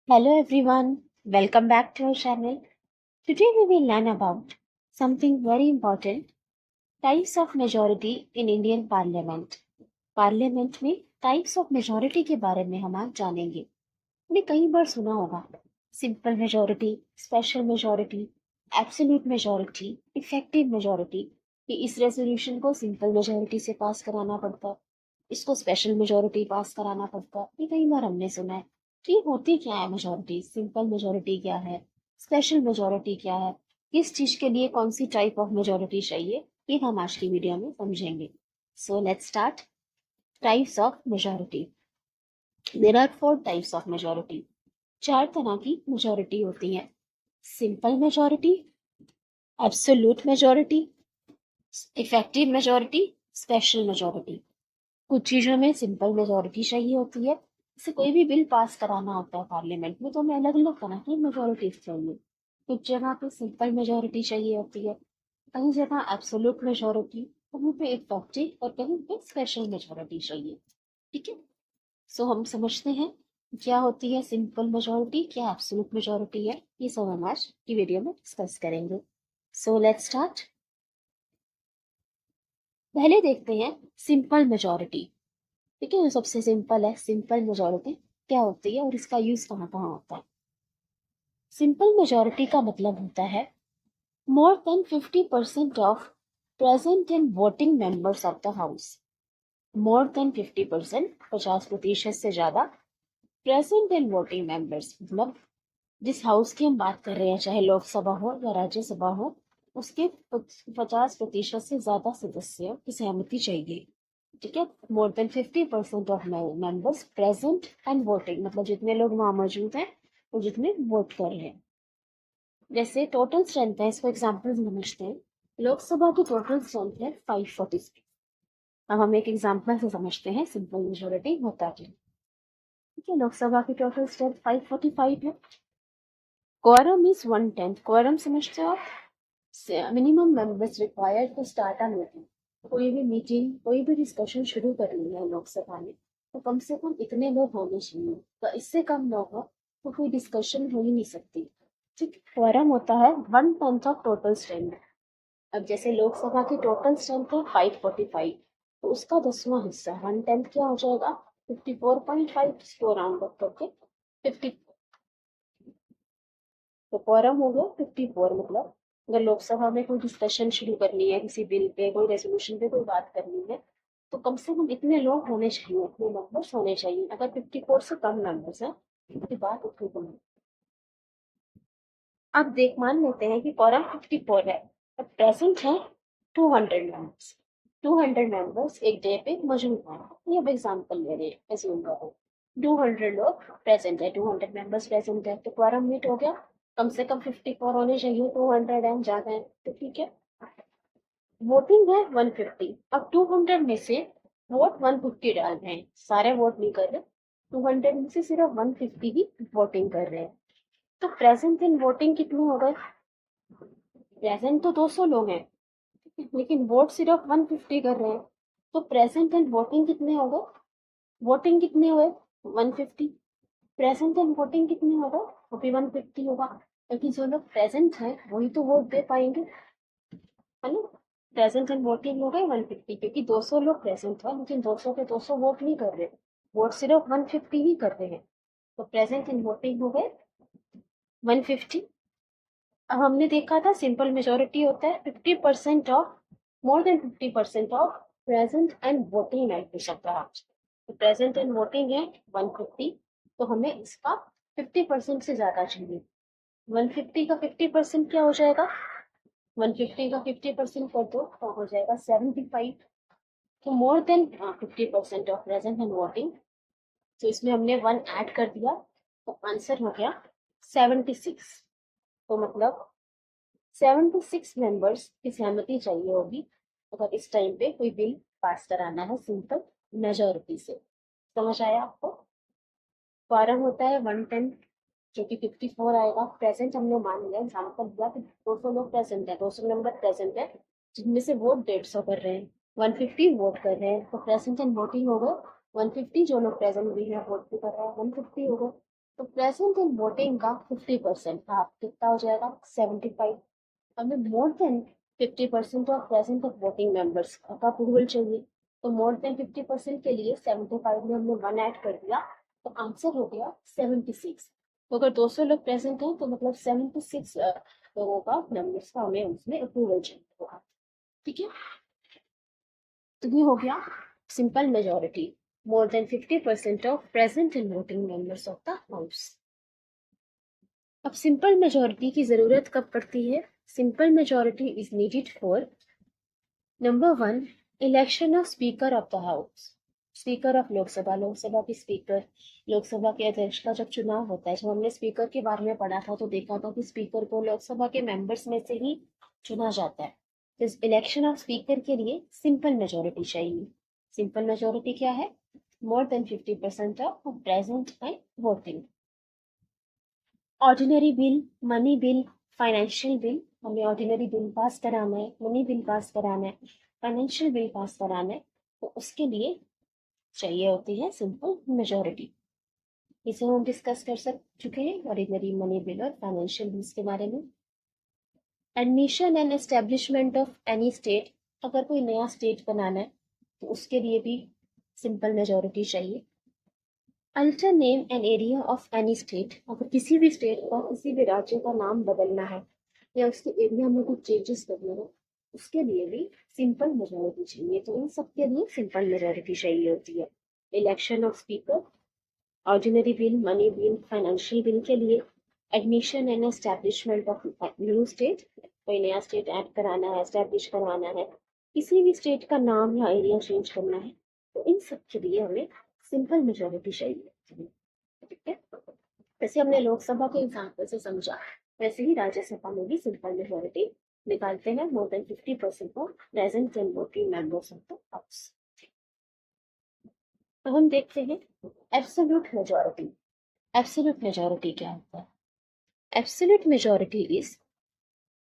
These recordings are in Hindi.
Hello everyone, welcome back to our channel. Today we will learn about something very important, types of majority in Indian Parliament. Parliament में टाइप्स ऑफ मेजोरिटी के बारे में हम आज जानेंगे। आपने कई बार सुना होगा simple majority, special majority, absolute majority, effective majority. कि इस रेजोल्यूशन को सिंपल मेजोरिटी से पास कराना पड़ता है, इसको स्पेशल मेजोरिटी पास कराना पड़ता है। ये कई बार हमने सुना है। तो ये होती क्या है मेजोरिटी? सिंपल मेजोरिटी क्या है, स्पेशल मेजोरिटी क्या है, किस चीज के लिए कौन सी टाइप ऑफ मेजोरिटी चाहिए, ये हम आज की वीडियो में समझेंगे। So let's start. Types of majority. There are 4 types of majority. 4 तरह की मेजोरिटी होती है। Simple majority, absolute majority, effective majority, special majority. कुछ चीजों में सिंपल मेजोरिटी चाहिए होती है। जैसे कोई भी बिल पास कराना होता है पार्लियामेंट में, तो हमें अलग अलग तरह की मेजोरिटीज चाहिए। कुछ जगह पे सिंपल मेजोरिटी चाहिए होती है, कहीं जगह एब्सोल्यूट मेजोरिटी, कहीं पे इफेक्टिव और कहीं पे स्पेशल मेजोरिटी चाहिए। ठीक है, सो हम समझते हैं क्या होती है सिंपल मेजोरिटी, क्या एब्सोल्यूट मेजोरिटी है। ये सब हम आज की वीडियो में डिस्कस करेंगे। सो लेट्स स्टार्ट। पहले देखते हैं सिंपल मेजोरिटी। ठीक है, जो सबसे सिंपल है सिंपल मेजोरिटी क्या होती है और इसका यूज कहाँ कहाँ होता है। सिंपल मेजोरिटी का मतलब होता है more than 50% of present and voting members of the house. More than 50%, 50% से ज्यादा प्रेजेंट एंड वोटिंग मेंबर्स, मतलब जिस हाउस की हम बात कर रहे हैं, चाहे लोकसभा हो या राज्यसभा हो, उसके 50% से ज्यादा सदस्यों की सहमति चाहिए। ठीक है, more than 50% of members present and voting, मतलब जितने लोग वहां मौजूद हैं और जितने वोट कर रहे हैं। जैसे टोटल स्ट्रेंथ है, इसको एग्जाम्पल समझते हैं। लोकसभा की टोटल स्ट्रेंथ है 543। अब हम एक एग्जाम्पल से समझते हैं सिंपल मेजोरिटी होता क्या। ठीक है, लोकसभा की टोटल स्ट्रेंथ 545 है। Quorum is 1/10। क्वारम समझते हो आप? Minimum members required to start a meeting. कोई भी मीटिंग, कोई भी डिस्कशन शुरू करनी है लोकसभा में, तो कम से कम इतने लोग होने चाहिए। तो इससे कम लोग हो तो कोई डिस्कशन हो ही नहीं सकती। ठीक, क्वारम होता है 1/10 ऑफ टोटल स्ट्रेंथ। अब जैसे लोकसभा की टोटल स्ट्रेंथ है 545, तो उसका 10वां हिस्सा 1/10 क्या हो जाएगा? 54.5। इसको राउंड अप करके 50, तो क्वारम हो गया 54। मतलब अगर लोकसभा में कोई डिस्कशन शुरू करनी है, किसी बिल पे, कोई रेजोल्यूशन पे कोई बात करनी है, तो कम से कम इतने लोग होने चाहिए, इतने मेंबर्स होने चाहिए। अगर 54 से कम मेंबर्स है तो बात उतनी कम है। अब देख, मान लेते हैं कि क्वारम 54 है, अब प्रेजेंट है 200 मेंबर्स। 200 मेंबर्स एक डे पे मौजूद हैं। ये अब एग्जाम्पल ले रहे हैं, assume करो 200 लोग प्रेजेंट है, 200 मेंबर्स प्रेजेंट है, तो क्वारम मीट हो गया। कम से कम 54 होने चाहिए, 200 है ज्यादा है, तो ठीक है। वोटिंग है 150। अब 200 में से वोट 150 डाल रहे हैं, सारे वोट नहीं कर रहे। 200 में से सिर्फ 150 ही वोटिंग कर रहे हैं। तो प्रेजेंट इन वोटिंग कितने हो गए? प्रेजेंट तो 200 लोग हैं, लेकिन वोट सिर्फ 150 कर रहे हैं। तो प्रेजेंट एंड वोटिंग कितने हो गए? वोटिंग कितने हुए? 150। प्रेजेंट एंड वोटिंग कितने होगा? वो भी 150 होगा, क्योंकि जो लोग प्रेजेंट हैं वही तो वोट दे पाएंगे, है ना। प्रेजेंट एंड वोटिंग हो गए 150, क्योंकि 200 लोग प्रेजेंट है लेकिन 200 के 200 वोट नहीं कर रहे, वोट सिर्फ 150 ही कर रहे हैं। तो प्रेजेंट एंड वोटिंग हो गए 150। अब हमने देखा था सिंपल मेजोरिटी होता है 50% of, more than 50% of present and voting members of the house. तो प्रेजेंट एंड वोटिंग है 150, तो हमें इसका 50% से ज्यादा चाहिए। 150 का 50% क्या हो जाएगा? 150 का 50% कर दो तो हो जाएगा 75। तो more than 50% of present and voting, तो इसमें हमने 1 ऐड कर दिया, तो आंसर हो गया 76। तो मतलब 76 मेंबर्स की सहमति चाहिए होगी अगर इस टाइम पे कोई बिल पास कराना है सिंपल मेजोरिटी से। समझ आया आपको? क्वारम होता है 110, जो कि 54 आएगा। प्रेजेंट हमने मान लिया, एग्जाम्पल दिया कि 200 लोग प्रेजेंट है, 200 मेंबर प्रेजेंट है, जिनमें से वोट 150 कर रहे हैं, 150 वोट कर रहे हैं, तो प्रेजेंट एंड वोटिंग हो गए 150। जो लोग प्रेजेंट भी है वोट भी कर रहे हैं 150 हो गए। तो प्रेजेंट इन वोटिंग का 50% था, कितना हो जाएगा 75। हमें more than 50% of present of voting members का अप्रूवल चाहिए। तो मोर देन 50% के लिए 75 में हमने 1 ऐड कर दिया, तो आंसर हो गया 76। तो अगर 200 लोग प्रेजेंट हैं तो मतलब 76 लोगों का मेंबर्स का हमें उसमें अप्रूवल चाहिए होगा। ठीक है, तो ये हो गया simple majority, more than 50% of present and voting members of the house. अब सिंपल मेजोरिटी की जरूरत कब पड़ती है? Simple majority is needed for number 1, election of speaker of the house. Speaker of Lok Sabha, Lok Sabha की स्पीकर, लोकसभा के अध्यक्ष का जब चुनाव होता है, जब हमने स्पीकर के बारे में पढ़ा था तो देखा था कि स्पीकर को लोकसभा के मेंबर्स में से ही चुना जाता है। तो इलेक्शन ऑफ स्पीकर के लिए सिंपल मेजोरिटी चाहिए। सिंपल मेजोरिटी क्या है? More than 50% of present and voting. Ordinary bill, money bill, financial bill, हमें ऑर्डिनरी बिल पास कराना है, मनी बिल पास कराना है, फाइनेंशियल बिल पास कराना है, तो उसके लिए चाहिए होती है सिंपल मेजोरिटी। इसे हम डिस्कस कर चुके हैं ऑर्डिनरी, मनी बिल और फाइनेंशियल बिल्स के बारे में। Admission and establishment of any state, अगर कोई नया स्टेट बनाना है तो उसके लिए भी सिंपल मेजोरिटी चाहिए। Alter name and area of any state, अगर किसी भी स्टेट का, किसी भी राज्य का नाम बदलना है या उसके एरिया में कुछ चेंजेस करना है, उसके लिए भी सिंपल मेजोरिटी चाहिए। तो इन सब के लिए सिंपल मेजोरिटी चाहिए होती है। Election of speaker, ordinary bill, money bill, financial bill के लिए, admission and establishment of new state, कोई नया स्टेट ऐड कराना है, एस्टेब्लिश करवाना है, किसी भी स्टेट का नाम या एरिया चेंज करना है, तो इन सब के लिए हमें सिंपल मेजोरिटी चाहिए। ठीक है, वैसे हमने लोकसभा के एग्जाम्पल से समझा, वैसे ही राज्यसभा में भी सिंपल मेजोरिटी निकालते हैं, more than 50% of present and voting members of the house. तो हम देखते हैं एब्सोल्यूट मेजोरिटी। एब्सोल्यूट मेजोरिटी क्या होता है? Absolute majority is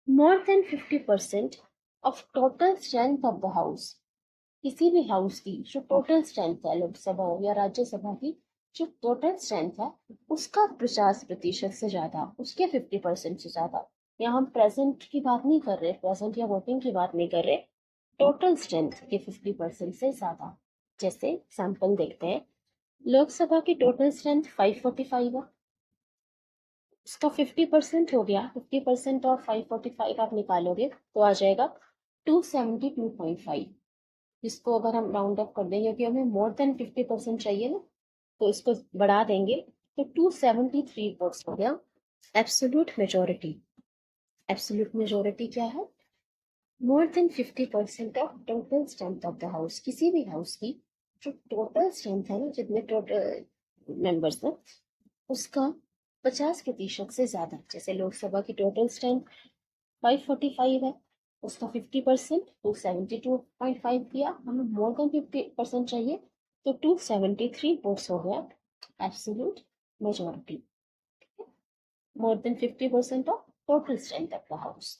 more than 50% of total strength of the house. किसी भी हाउस की जो टोटल स्ट्रेंथ है, लोकसभा हो या राज्यसभा की, जो टोटल स्ट्रेंथ है उसका 50% से ज्यादा, उसके 50% से ज्यादा। यहाँ हम प्रेजेंट की बात नहीं कर रहे, प्रेजेंट या वोटिंग की बात नहीं कर रहे, टोटल स्ट्रेंथ के 50% से ज्यादा। जैसे सैंपल देखते हैं, लोकसभा की टोटल स्ट्रेंथ 545 है, उसका 50% हो गया, 50% ऑफ 545 आप निकालोगे तो आ जाएगा 272.5। इसको अगर हम राउंड अप कर देंगे, क्योंकि हमें मोर देन 50% चाहिए ना, तो इसको बढ़ा देंगे तो 273 वोट्स हो गया एब्सोल्यूट मेजोरिटी। एब्सोल्यूट मेजोरिटी क्या है? More than 50% of total strength of the house. किसी भी हाउस की जो टोटल स्ट्रेंथ है ना, जितने टोटल मेंबर्स हैं, उसका 50% से ज्यादा। जैसे लोकसभा की टोटल स्ट्रेंथ 545 है, उसका 50% 272.5 किया, हमें मोर देन 50% चाहिए, तो 273 वोट्स हो गया absolute majority. More than 50% of total strength of the house.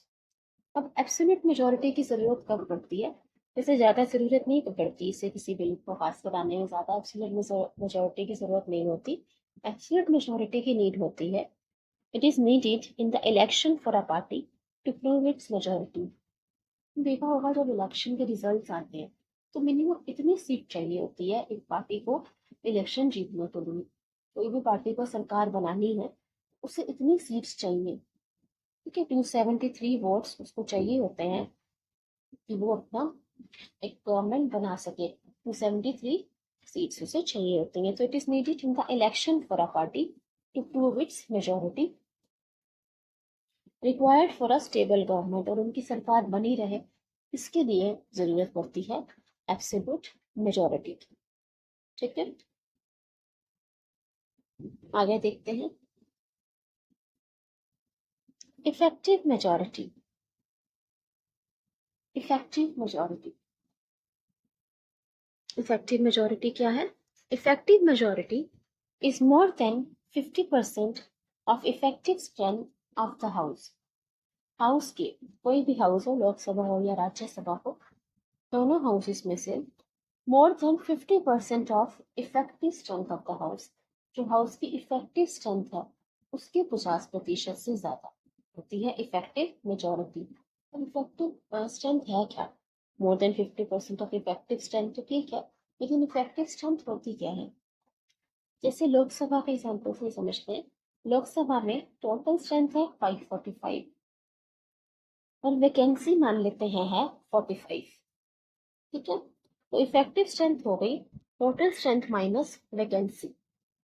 अब एब्सोल्यूट मेजोरिटी की जरूरत कब पड़ती है? इसे ज्यादा जरूरत नहीं पड़ती, इसे किसी बिल को पास कराने में ज्यादा एब्सोल्यूट मेजोरिटी की जरूरत नहीं होती। एब्सोल्यूट मेजोरिटी की नीड होती है, it is needed in the election for a party to prove its majority. देखा होगा जब इलेक्शन के रिजल्ट्स आते हैं तो मिनिमम इतनी सीट चाहिए होती है एक पार्टी को इलेक्शन जीतने के लिए। कोई भी पार्टी को सरकार बनानी है, उसे इतनी सीट्स चाहिए। ठीक है, 273 वोट्स उसको चाहिए होते हैं कि वो अपना एक गवर्नमेंट बना सके। 273 सीट्स उसे चाहिए होती हैं, तो it is needed in the election for a party to prove its majority, required for a stable government, और उनकी सरकार बनी रहे, इसके लिए जरूरत पड़ती है एब्सोल्यूट मेजोरिटी की। ठीक है, आगे देखते हैं effective majority. Effective majority, effective majority क्या है? Effective majority is more than 50% of effective strength of the house. House के, कोई भी हाउस हो, लोकसभा हो या राज्यसभा हो, दोनों हाउसेस में से more than 50% of effective strength of the house, जो हाउस की इफेक्टिव स्ट्रेंथ है उसके 50% से ज्यादा होती है इफेक्टिव मेजोरिटी। इफेक्टिव स्ट्रेंथ है क्या? More than 50% of effective strength तो ठीक है, लेकिन इफेक्टिव स्ट्रेंथ होती क्या है? जैसे लोकसभा के एग्जाम्पल से समझते हैं। लोकसभा में टोटल स्ट्रेंथ है 545 और वैकेंसी मान लेते हैं है 45। ठीक है, तो इफेक्टिव स्ट्रेंथ हो गई total strength minus vacancy.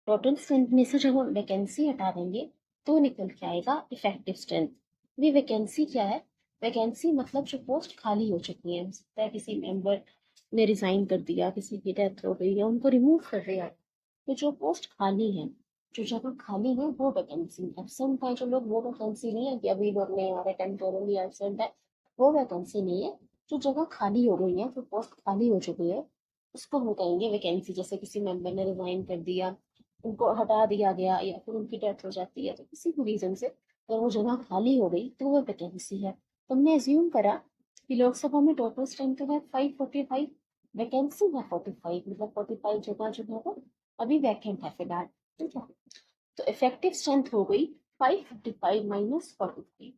Total strength में से जब हम वैकेंसी हटा देंगे तो निकल के आएगा इफेक्टिव स्ट्रेंथ। भी वैकेंसी क्या है? वैकेंसी मतलब जो पोस्ट खाली हो चुकी है, हो सकता है किसी मेंबर ने रिजाइन कर दिया, किसी की डेथ हो गई है, उनको रिमूव कर दिया, तो जो पोस्ट खाली है, जो जगह खाली है वो वैकेंसी। एब्सेंट है जो लोग, वो वैकेंसी नहीं है कि अभी लोग नहीं आ रहे, टेम्पोरली एब्सेंट है, वो वैकेंसी नहीं है। जो जगह खाली हो गई है, जो पोस्ट खाली हो चुकी है, उसको हम कहेंगे वैकेंसी। जैसे किसी मेंबर ने रिजाइन कर दिया, उनको हटा दिया गया, या फिर उनकी डेथ हो जाती है, तो किसी भी रीजन से अगर वो जगह खाली हो गई तो वो वैकेंसी है। तुमने एज्यूम करा कि लोकसभा में टोटल स्ट्रेंथ है 545, वैकेंसी है 45, मतलब 45 जगह जो है वो अभी वैकेंट है फिलहाल। ठीक है, तो इफेक्टिव स्ट्रेंथ हो गई 555 माइनस 45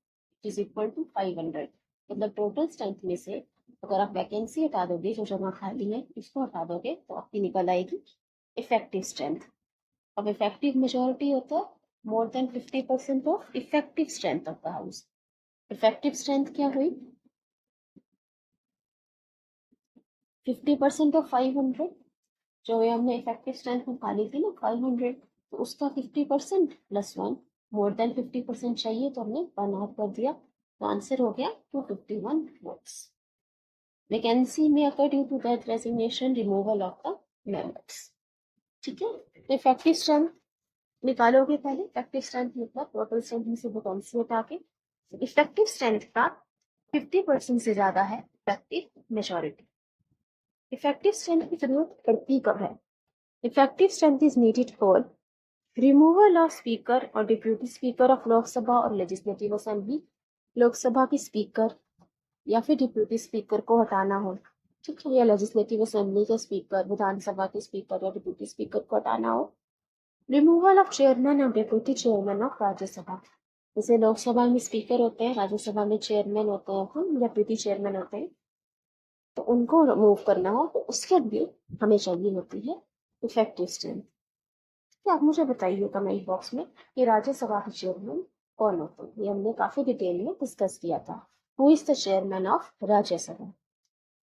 इज इक्वल टू 500। मतलब टोटल स्ट्रेंथ में से अगर आप वैकेंसी हटा दोगे, जो जगह खाली है इसको हटा दोगे, तो आपकी निकल आएगी इफेक्टिव स्ट्रेंथ। अब इफेक्टिव मेजोरिटी होता है more than 50% of effective strength of the house. Effective strength क्या हुई? 50% ऑफ 500, जो ये हमने इफेक्टिव स्ट्रेंथ निकाली थी ना 500, तो उसका 50% प्लस 1, मोर देन 50% चाहिए तो हमने 1 आउट कर दिया, तो आंसर हो गया 251 वोट्स। वैकेंसी में occur due to death, resignation, removal of the members. ठीक है, तो इफेक्टिव स्ट्रेंथ निकालोगे पहले। इफेक्टिव स्ट्रेंथ मतलब टोटल स्ट्रेंथ में से वैकेंसी हटा के। इफेक्टिव स्ट्रेंथ का 50% से ज्यादा है इफेक्टिव मेजोरिटी। इफेक्टिव स्ट्रेंथ की जरूरत पड़ती कब है? Effective strength is needed for removal of speaker और डिप्यूटी स्पीकर ऑफ लोकसभा और लेजिस्लेटिव असेंबली। लोकसभा की स्पीकर या फिर डिप्यूटी स्पीकर को हटाना हो, ठीक है, या लेजिस्लेटिव असेंबली के स्पीकर, विधानसभा के स्पीकर या डिप्यूटी स्पीकर को हटाना हो। रिमूवल ऑफ चेयरमैन और डिप्यूटी चेयरमैन ऑफ राज्यसभा। जैसे लोकसभा में स्पीकर होते हैं, राज्यसभा में चेयरमैन होते हैं, डिप्यूटी चेयरमैन होते हैं, तो उनको रिमूव करना हो तो उसके लिए हमें चाहिए होती है इफेक्टिव स्ट्रेंथ। क्या आप मुझे बताइए कमेंट बॉक्स में कि राज्यसभा के चेयरमैन कौन होते हैं? ये हमने काफी डिटेल में डिस्कस किया था। Who is the chairman of Rajya Sabha?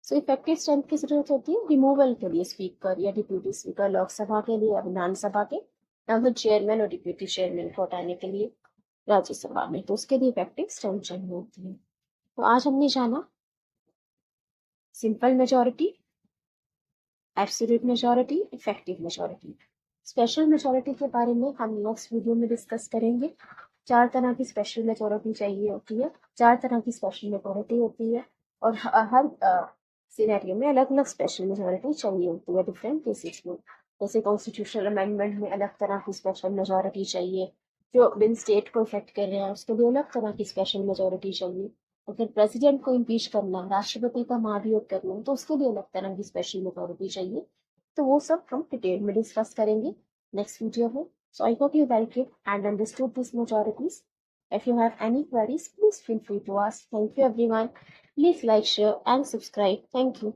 So effective strength की जरूरत होती है रिमूवल के लिए, स्पीकर या डिप्यूटी स्पीकर लोकसभा के लिए या विधानसभा के, या फिर चेयरमैन और डिप्यूटी चेयरमैन को हटाने के लिए राज्यसभा में, तो उसके लिए इफेक्टिव स्ट्रेंथ चाहिए होती है। तो आज हमने जाना simple majority, absolute majority, effective majority. Special majority के बारे में हम नेक्स्ट वीडियो में डिस्कस करेंगे। 4 तरह की स्पेशल मेजोरिटी चाहिए होती है, 4 तरह की स्पेशल मेजोरिटी होती है, और हर सिनेरियो में अलग अलग स्पेशल मेजोरिटी चाहिए होती है डिफरेंट केसेस में। जैसे कॉन्स्टिट्यूशनल अमेंडमेंट में अलग तरह की स्पेशल मेजोरिटी चाहिए, जो बिन स्टेट को इफेक्ट कर रहे हैं उसके लिए अलग तरह की स्पेशल मेजोरिटी चाहिए। अगर प्रेसिडेंट को इम्पीच करना, राष्ट्रपति का महाभियोग करना, तो उसके लिए अलग तरह की स्पेशल मेजोरिटी चाहिए। तो वो सब हम डिटेल में डिस्कस करेंगे नेक्स्ट वीडियो में। So I hope you like it and understood these majorities. If you have any queries, please feel free to ask. Thank you everyone. Please like, share and subscribe. Thank you.